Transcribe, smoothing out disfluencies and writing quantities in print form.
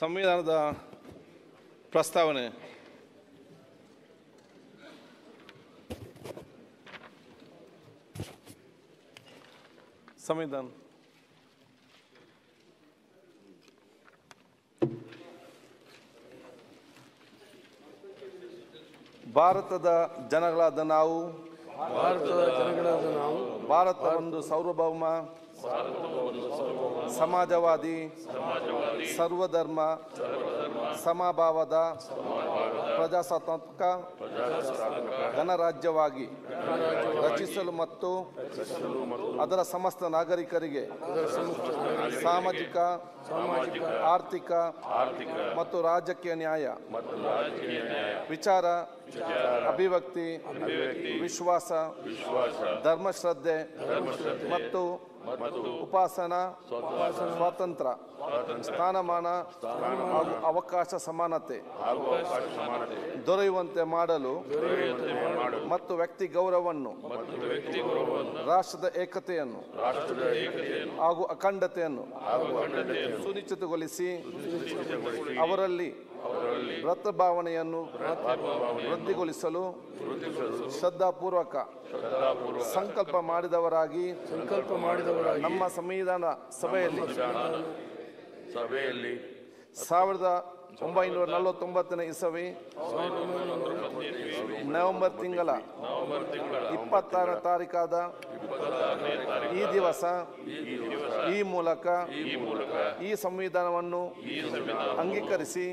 ಸಂವಿಧಾನದ ಪ್ರಸ್ತಾವನೆ. ಸಂವಿಧಾನ ಭಾರತದ ಜನಗಳಾದ ನಾವು ಭಾರತ ಒಂದು ಸಾರ್ವಭೌಮ ಸಮಾಜವಾದಿ ಸರ್ವಧರ್ಮ ಸಮಭಾವದ ಪ್ರಜಾಸತ್ತಾತ್ಮಕ ಗಣರಾಜ್ಯವಾಗಿ ರಚಿಸಲು ಮತ್ತು ಅದರ ಸಮಸ್ತ ನಾಗರಿಕರಿಗೆ ಸಾಮಾಜಿಕ ಆರ್ಥಿಕ ಮತ್ತು ರಾಜಕೀಯ ನ್ಯಾಯ, ವಿಚಾರ, ಅಭಿವ್ಯಕ್ತಿ, ವಿಶ್ವಾಸ, ಧರ್ಮಶ್ರದ್ಧೆ ಮತ್ತು ಉಪಾಸನಾ ಸ್ವಾತಂತ್ರ್ಯ, ಸ್ಥಾನಮಾನ ಹಾಗೂ ಅವಕಾಶ ಸಮಾನತೆ ದೊರೆಯುವಂತೆ ಮಾಡಲು ಮತ್ತು ವ್ಯಕ್ತಿ ಗೌರವವನ್ನು, ರಾಷ್ಟ್ರದ ಏಕತೆಯನ್ನು ಹಾಗೂ ಅಖಂಡತೆಯನ್ನು ಸುನಿಶ್ಚಿತಗೊಳಿಸಿ ಅವರಲ್ಲಿ ಭ್ರಾತೃಭಾವನೆಯನ್ನು ವೃದ್ಧಿಗೊಳಿಸಲು ಶ್ರದ್ಧಾಪೂರ್ವಕ ಸಂಕಲ್ಪ ಮಾಡಿದವರಾಗಿ ನಮ್ಮ ಸಂವಿಧಾನ ಸಭೆಯಲ್ಲಿ 1949 ಇಸವಿ ನವೆಂಬರ್ ತಿಂಗಳ 26ನೇ ತಾರೀಕಾದ ಈ ದಿವಸ ಈ ಮೂಲಕ ಈ ಸಂವಿಧಾನವನ್ನು ಅಂಗೀಕರಿಸಿ